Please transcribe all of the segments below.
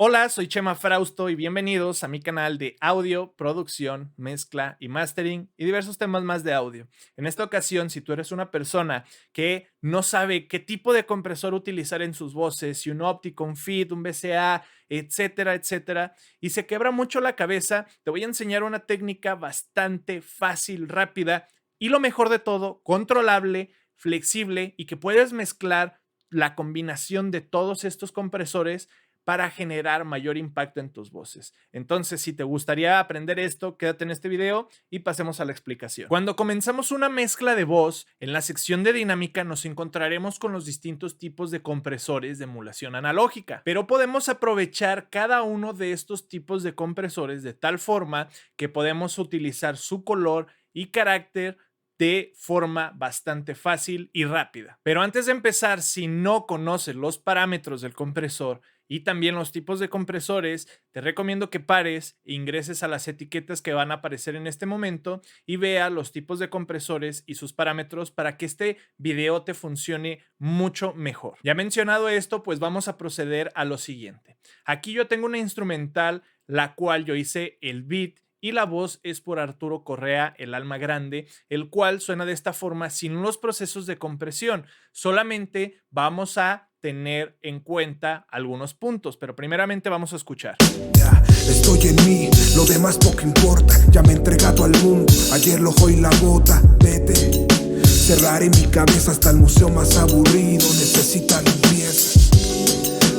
Hola, soy Chema Frausto y bienvenidos a mi canal de audio, producción, mezcla y mastering y diversos temas más de audio. En esta ocasión, si tú eres una persona que no sabe qué tipo de compresor utilizar en sus voces, si un óptico, un feed, un VCA, etcétera, etcétera, y se quebra mucho la cabeza, te voy a enseñar una técnica bastante fácil, rápida y lo mejor de todo, controlable, flexible y que puedes mezclar la combinación de todos estos compresores para generar mayor impacto en tus voces. Entonces, si te gustaría aprender esto, quédate en este video y pasemos a la explicación. Cuando comenzamos una mezcla de voz, en la sección de dinámica nos encontraremos con los distintos tipos de compresores de emulación analógica, pero podemos aprovechar cada uno de estos tipos de compresores de tal forma que podemos utilizar su color y carácter de forma bastante fácil y rápida. Pero antes de empezar, si no conoces los parámetros del compresor y también los tipos de compresores, te recomiendo que pares, ingreses a las etiquetas que van a aparecer en este momento y vea los tipos de compresores y sus parámetros para que este video te funcione mucho mejor. Ya mencionado esto, pues vamos a proceder a lo siguiente. Aquí yo tengo una instrumental, la cual yo hice el beat y la voz es por Arturo Correa, el alma grande, el cual suena de esta forma sin los procesos de compresión. Solamente vamos a tener en cuenta algunos puntos, pero primeramente vamos a escuchar. Ya, estoy en mí, lo demás poco importa. Ya me he entregado al mundo, ayer lo hoy la bota. Vete, cerraré mi cabeza hasta el museo más aburrido. Necesita limpieza.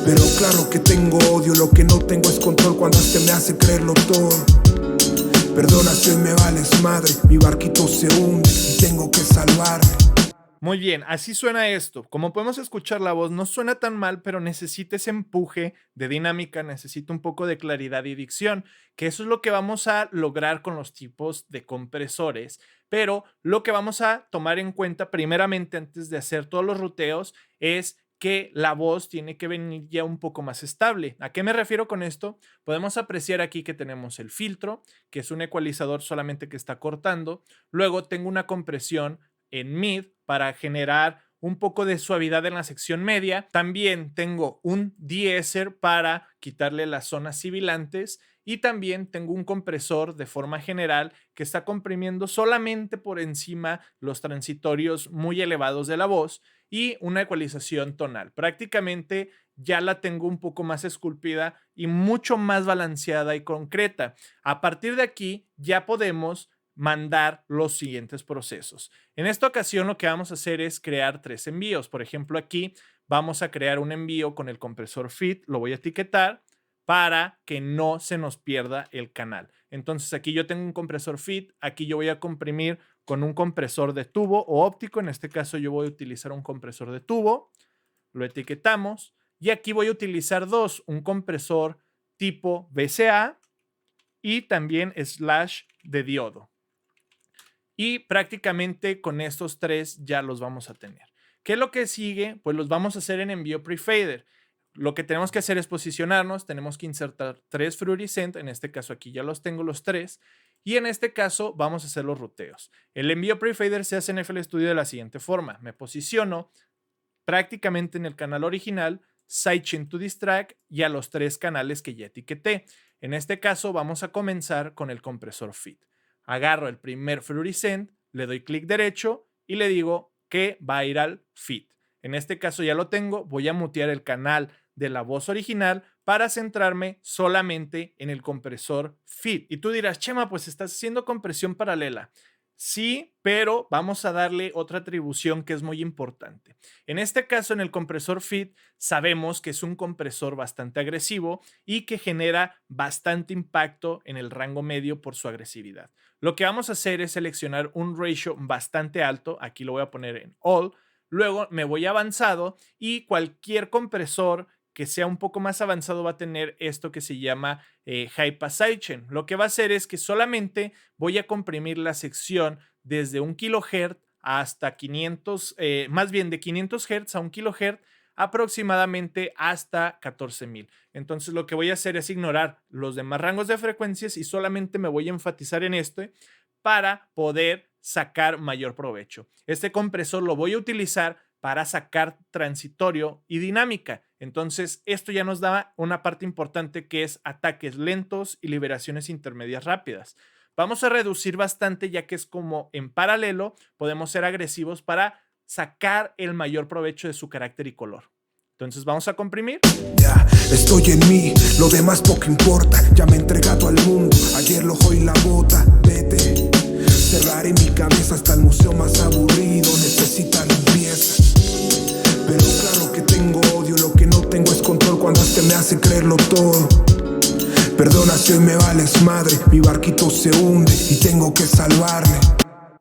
Pero claro que tengo odio, lo que no tengo es control cuando este me hace creerlo todo. Perdona si me vales madre, mi barquito se hunde y tengo que salvarme. Muy bien, así suena esto. Como podemos escuchar, la voz no suena tan mal, pero necesita ese empuje de dinámica, necesita un poco de claridad y dicción, que eso es lo que vamos a lograr con los tipos de compresores. Pero lo que vamos a tomar en cuenta primeramente antes de hacer todos los ruteos es que la voz tiene que venir ya un poco más estable. ¿A qué me refiero con esto? Podemos apreciar aquí que tenemos el filtro, que es un ecualizador solamente que está cortando. Luego tengo una compresión en mid para generar un poco de suavidad en la sección media. También tengo un de-esser para quitarle las zonas sibilantes y también tengo un compresor de forma general que está comprimiendo solamente por encima los transitorios muy elevados de la voz y una ecualización tonal. Prácticamente ya la tengo un poco más esculpida y mucho más balanceada y concreta. A partir de aquí ya podemos mandar los siguientes procesos. En esta ocasión lo que vamos a hacer es crear 3 envíos. Por ejemplo, aquí vamos a crear un envío con el compresor feed, lo voy a etiquetar para que no se nos pierda el canal. Entonces aquí yo tengo un compresor feed, aquí yo voy a comprimir con un compresor de tubo o óptico, en este caso yo voy a utilizar un compresor de tubo, lo etiquetamos y aquí voy a utilizar dos, un compresor tipo VCA y también slash de diodo. Y prácticamente con estos tres ya los vamos a tener. ¿Qué es lo que sigue? Pues los vamos a hacer en envío prefader. Lo que tenemos que hacer es posicionarnos, tenemos que insertar 3 fluorescent, en este caso aquí ya los tengo los 3, y en este caso vamos a hacer los ruteos. El envío prefader se hace en FL Studio de la siguiente forma. Me posiciono prácticamente en el canal original, sidechain to this track y a los 3 canales que ya etiqueté. En este caso vamos a comenzar con el compresor feed. Agarro el primer fluorescent, le doy clic derecho y le digo que va a ir al feed. En este caso ya lo tengo, voy a mutear el canal de la voz original para centrarme solamente en el compresor feed. Y tú dirás, Chema, pues estás haciendo compresión paralela. Sí, pero vamos a darle otra atribución que es muy importante. En este caso, en el compresor feed, sabemos que es un compresor bastante agresivo y que genera bastante impacto en el rango medio por su agresividad. Lo que vamos a hacer es seleccionar un ratio bastante alto. Aquí lo voy a poner en all. Luego me voy a avanzado y cualquier compresor que sea un poco más avanzado va a tener esto que se llama high pass sidechain. Lo que va a hacer es que solamente voy a comprimir la sección desde 1 kHz hasta 500, más bien de 500 Hz a 1 kHz aproximadamente hasta 14,000. Entonces lo que voy a hacer es ignorar los demás rangos de frecuencias y solamente me voy a enfatizar en este para poder sacar mayor provecho. Este compresor lo voy a utilizar para sacar transitorio y dinámica. Entonces, esto ya nos da una parte importante que es ataques lentos y liberaciones intermedias rápidas. Vamos a reducir bastante ya que es como en paralelo podemos ser agresivos para sacar el mayor provecho de su carácter y color. Entonces vamos a comprimir. Ya, estoy en mí, lo demás poco importa. Ya me he entregado al mundo, ayer lo hoy la bota. Vete, cerraré mi cabeza hasta el museo más aburrido. Necesita limpieza. Pero claro que tengo odio, lo que no tengo es control cuando este me hace creerlo todo. Perdona si hoy me vales madre, mi barquito se hunde y tengo que salvarle.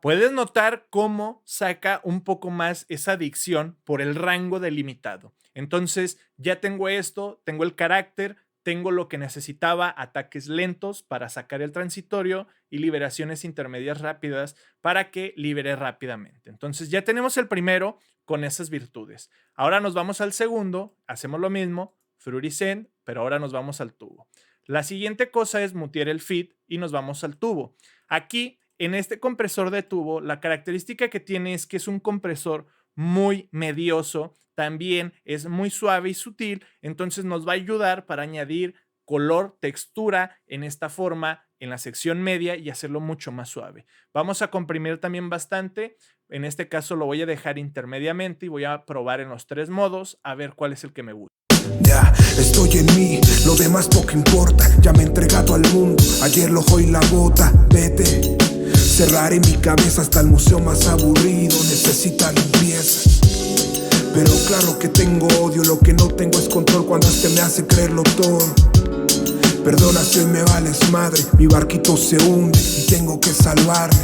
Puedes notar cómo saca un poco más esa adicción por el rango delimitado. Entonces ya tengo esto, tengo el carácter, tengo lo que necesitaba, ataques lentos para sacar el transitorio y liberaciones intermedias rápidas para que libere rápidamente. Entonces ya tenemos el primero con esas virtudes. Ahora nos vamos al segundo, hacemos lo mismo, Frurisend, pero ahora nos vamos al tubo. La siguiente cosa es mutear el feed y nos vamos al tubo. Aquí, en este compresor de tubo, la característica que tiene es que es un compresor muy medioso, también es muy suave y sutil, entonces nos va a ayudar para añadir color, textura en esta forma en la sección media y hacerlo mucho más suave. Vamos a comprimir también bastante, en este caso lo voy a dejar intermediamente y voy a probar en los 3 modos a ver cuál es el que me gusta. Ya, estoy en mí, lo demás poco importa. Ya me he entregado al mundo, ayer lo hoy la bota. Vete, cerraré mi cabeza hasta el museo más aburrido. Necesita limpieza. Pero claro que tengo odio, lo que no tengo es control cuando este me hace creerlo todo. Perdona si hoy me vales madre, mi barquito se hunde y tengo que salvarle.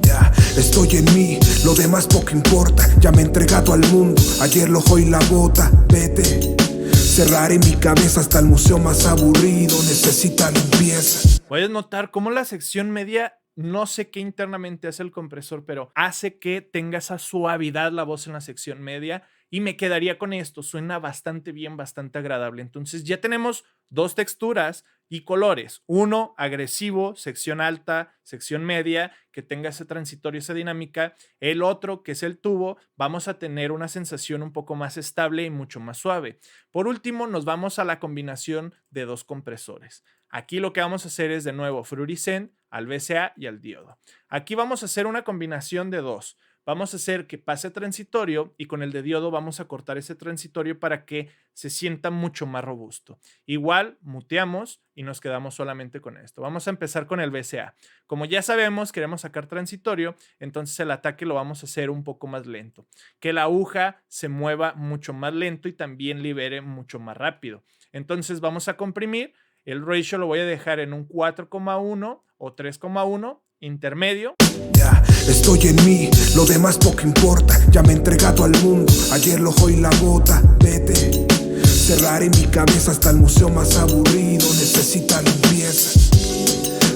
Ya, estoy en mí, lo demás poco importa. Ya me he entregado al mundo, ayer lo hoy la bota. Vete, cerraré mi cabeza hasta el museo más aburrido. Necesita limpieza. Puedes notar cómo la sección media, no sé qué internamente hace el compresor, pero hace que tenga esa suavidad la voz en la sección media y me quedaría con esto. Suena bastante bien, bastante agradable. Entonces ya tenemos 2 texturas y colores. Uno agresivo, sección alta, sección media, que tenga ese transitorio, esa dinámica. El otro, que es el tubo, vamos a tener una sensación un poco más estable y mucho más suave. Por último, nos vamos a la combinación de 2 compresores. Aquí lo que vamos a hacer es de nuevo Frurisend al VCA y al diodo. Aquí vamos a hacer una combinación de 2. Vamos a hacer que pase transitorio y con el de diodo vamos a cortar ese transitorio para que se sienta mucho más robusto. Igual muteamos y nos quedamos solamente con esto. Vamos a empezar con el VCA. Como ya sabemos, queremos sacar transitorio, entonces el ataque lo vamos a hacer un poco más lento. Que la aguja se mueva mucho más lento y también libere mucho más rápido. Entonces vamos a comprimir. El ratio lo voy a dejar en un 4,1 o 3,1 intermedio. Ya, estoy en mí, lo demás poco importa. Ya me he entregado al mundo, ayer lo hoy la bota. Vete, cerraré mi cabeza hasta el museo más aburrido. Necesita limpieza.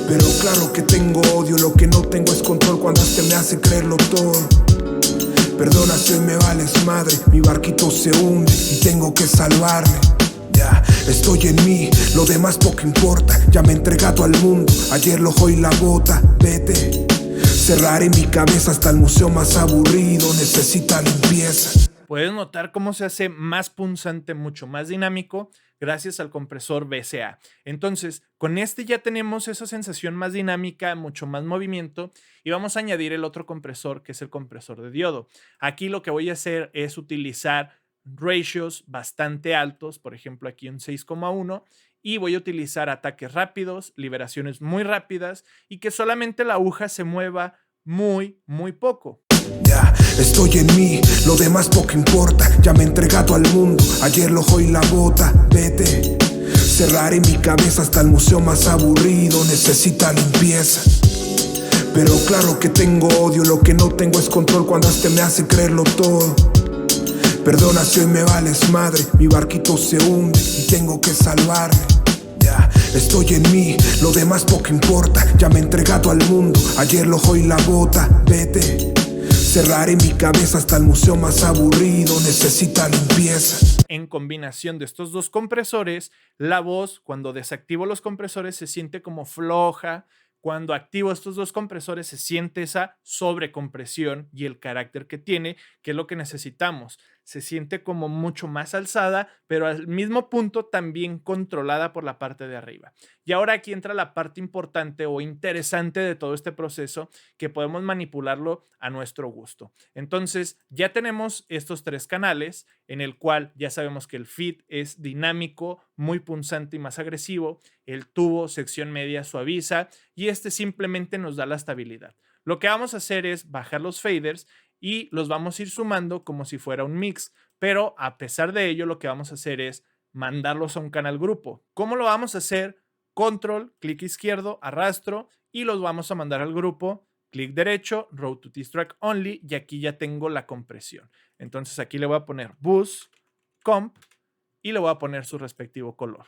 Pero claro que tengo odio, lo que no tengo es control cuando este me hace creerlo todo. Perdona si hoy me vales madre, mi barquito se hunde y tengo que salvarle. Ya, estoy en mí, lo demás poco importa. Ya me he entregado al mundo, ayer lo hoy la bota. Vete, cerraré mi cabeza hasta el museo más aburrido. Necesita limpieza. Puedes notar cómo se hace más punzante, mucho más dinámico gracias al compresor VCA. Entonces, con este ya tenemos esa sensación más dinámica, mucho más movimiento y vamos a añadir el otro compresor que es el compresor de diodo. Aquí lo que voy a hacer es utilizar ratios bastante altos, por ejemplo aquí un 6,1 y voy a utilizar ataques rápidos, liberaciones muy rápidas y que solamente la aguja se mueva muy poco. Ya, estoy en mí, lo demás poco importa. Ya me he entregado al mundo, ayer lo hoy la bota. Vete, cerraré mi cabeza hasta el museo más aburrido. Necesita limpieza. Pero claro que tengo odio, lo que no tengo es control cuando este me hace creerlo todo. Perdona si hoy me vales madre, mi barquito se hunde y tengo que salvarle. Ya, estoy en mí, lo demás poco importa. Ya me he entregado al mundo, ayer lo hoy la bota. Vete, cerraré mi cabeza hasta el museo más aburrido. Necesita limpieza. En combinación de estos 2 compresores, la voz cuando desactivo los compresores se siente como floja, Cuando activo estos dos compresores se siente esa sobrecompresión y el carácter que tiene, que es lo que necesitamos. Se siente como mucho más alzada, pero al mismo punto también controlada por la parte de arriba. Y ahora aquí entra la parte importante o interesante de todo este proceso, que podemos manipularlo a nuestro gusto. Entonces, ya tenemos estos tres canales en el cual ya sabemos que el feed es dinámico, muy punzante y más agresivo. El tubo, sección media, suaviza y este simplemente nos da la estabilidad. Lo que vamos a hacer es bajar los faders y los vamos a ir sumando como si fuera un mix, pero a pesar de ello lo que vamos a hacer es mandarlos a un canal grupo. ¿Cómo lo vamos a hacer? Control, clic izquierdo, arrastro y los vamos a mandar al grupo, clic derecho, Road to this track only y aquí ya tengo la compresión. Entonces aquí le voy a poner bus, comp y le voy a poner su respectivo color.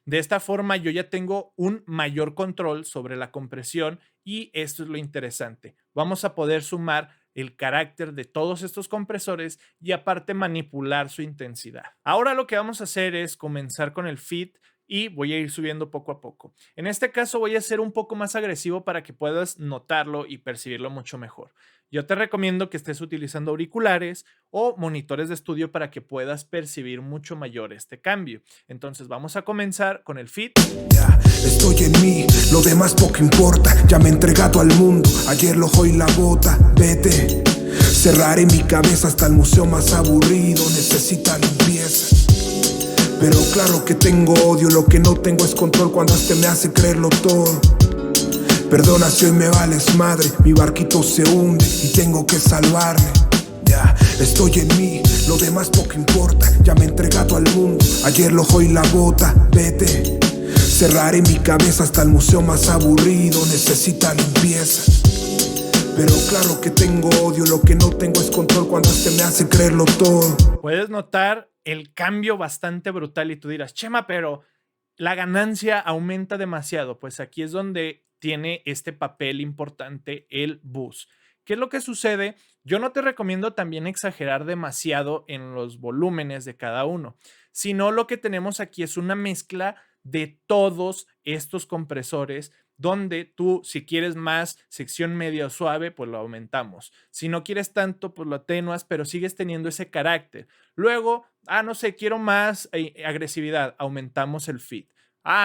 De esta forma yo ya tengo un mayor control sobre la compresión y esto es lo interesante. Vamos a poder sumar el carácter de todos estos compresores y aparte manipular su intensidad. Ahora lo que vamos a hacer es comenzar con el feed y voy a ir subiendo poco a poco. En este caso voy a ser un poco más agresivo para que puedas notarlo y percibirlo mucho mejor. Yo te recomiendo que estés utilizando auriculares o monitores de estudio para que puedas percibir mucho mayor este cambio. Entonces vamos a comenzar con el feed. Ya, estoy en mí, lo demás poco importa. Ya me he entregado al mundo, ayer lo hoy la bota. Vete, cerraré mi cabeza hasta el museo más aburrido. Necesita limpieza. Pero claro que tengo odio, lo que no tengo es control cuando este me hace creerlo todo. Perdona si hoy me vales madre, mi barquito se hunde y tengo que salvarme. Ya, estoy en mí, lo demás poco importa. Ya me he entregado al mundo, ayer lo hoy la bota. Vete, cerraré mi cabeza hasta el museo más aburrido. Necesita limpieza. Pero claro que tengo odio, lo que no tengo es control cuando este me hace creerlo todo. Puedes notar el cambio bastante brutal y tú dirás, Chema, pero la ganancia aumenta demasiado. Pues aquí es donde tiene este papel importante el bus. ¿Qué es lo que sucede? Yo no te recomiendo también exagerar demasiado en los volúmenes de cada uno, sino lo que tenemos aquí es una mezcla de todos estos compresores donde tú, si quieres más sección media o suave, pues lo aumentamos. Si no quieres tanto, pues lo atenuas, pero sigues teniendo ese carácter. Luego, no sé, quiero más agresividad, aumentamos el feed.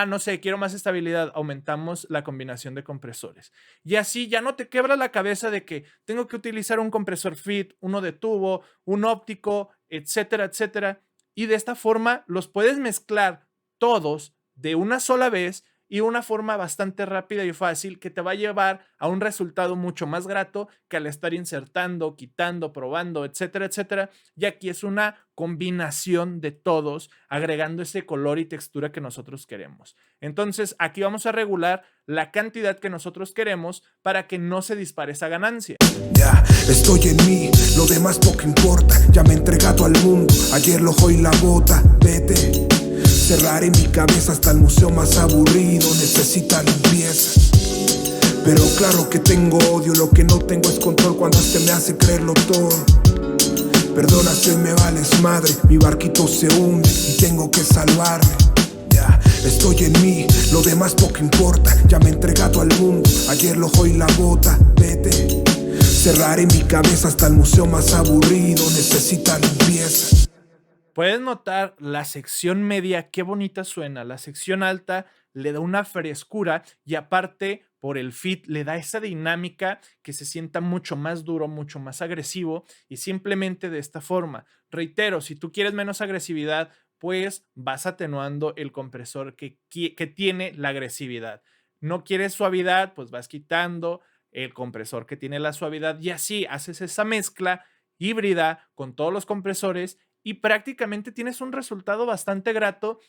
No sé, quiero más estabilidad, aumentamos la combinación de compresores. Y así ya no te quebras la cabeza de que tengo que utilizar un compresor feed, uno de tubo, un óptico, etcétera, etcétera. Y de esta forma los puedes mezclar todos de una sola vez y una forma bastante rápida y fácil que te va a llevar a un resultado mucho más grato que al estar insertando, quitando, probando, etcétera, etcétera. Y aquí es una combinación de todos, agregando ese color y textura que nosotros queremos. Entonces, aquí vamos a regular la cantidad que nosotros queremos para que no se dispare esa ganancia. Ya, estoy en mí, lo demás poco importa. Ya me he entregado al mundo, ayer lo hoy la bota. Vete, cerraré mi cabeza hasta el museo más aburrido. Necesita limpieza. Pero claro que tengo odio, lo que no tengo es control cuando este me hace creerlo todo. Perdona si hoy me vales madre, mi barquito se hunde y tengo que salvarme. Ya, estoy en mí, lo demás poco importa. Ya me he entregado al mundo, ayer lo hoy la bota. Vete, cerraré mi cabeza hasta el museo más aburrido. Necesita limpieza. Puedes notar la sección media, qué bonita suena. La sección alta le da una frescura y aparte por el feed le da esa dinámica que se sienta mucho más duro, mucho más agresivo y simplemente de esta forma. Reitero, si tú quieres menos agresividad, pues vas atenuando el compresor que tiene la agresividad. No quieres suavidad, pues vas quitando el compresor que tiene la suavidad y así haces esa mezcla híbrida con todos los compresores y prácticamente tienes un resultado bastante grato.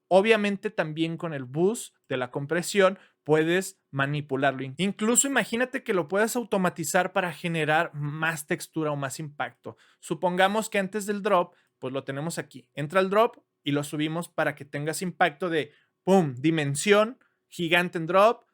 Obviamente también con el boost de la compresión puedes manipularlo. Incluso imagínate que lo puedas automatizar para generar más textura o más impacto. Supongamos que antes del drop, pues lo tenemos aquí. Entra el drop y lo subimos para que tengas impacto de, ¡pum!, dimensión gigante en drop,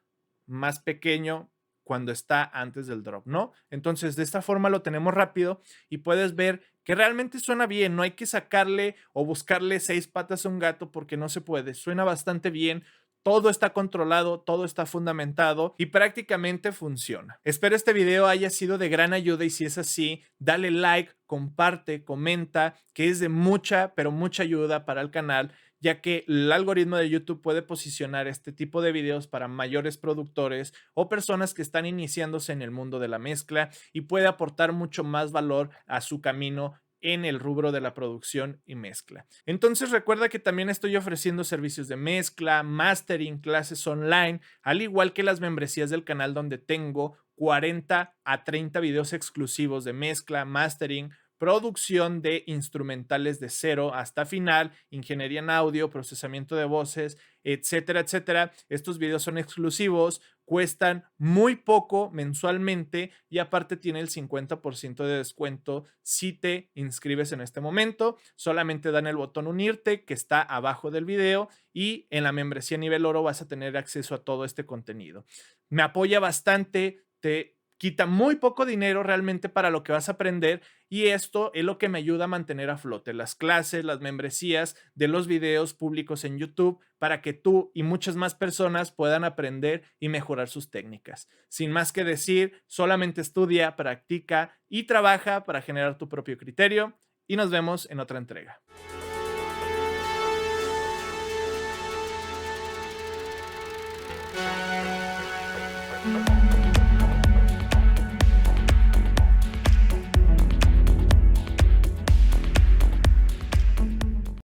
más pequeño cuando está antes del drop, ¿no? Entonces, de esta forma lo tenemos rápido y puedes ver que realmente suena bien. No hay que sacarle o buscarle 6 patas a un gato porque no se puede. Suena bastante bien. Todo está controlado, todo está fundamentado y prácticamente funciona. Espero este video haya sido de gran ayuda y si es así, dale like, comparte, comenta, que es de mucha, pero mucha ayuda para el canal, ya que el algoritmo de YouTube puede posicionar este tipo de videos para mayores productores o personas que están iniciándose en el mundo de la mezcla y puede aportar mucho más valor a su camino en el rubro de la producción y mezcla. Entonces recuerda que también estoy ofreciendo servicios de mezcla, mastering, clases online, al igual que las membresías del canal donde tengo 40 a 30 videos exclusivos de mezcla, mastering, producción de instrumentales de cero hasta final, ingeniería en audio, procesamiento de voces, etcétera, etcétera. Estos videos son exclusivos, cuestan muy poco mensualmente y aparte tiene el 50% de descuento si te inscribes en este momento. Solamente dan el botón unirte que está abajo del video y en la membresía nivel oro vas a tener acceso a todo este contenido. Me apoya bastante, te quita muy poco dinero realmente para lo que vas a aprender y esto es lo que me ayuda a mantener a flote las clases, las membresías de los videos públicos en YouTube para que tú y muchas más personas puedan aprender y mejorar sus técnicas. Sin más que decir, solamente estudia, practica y trabaja para generar tu propio criterio y nos vemos en otra entrega.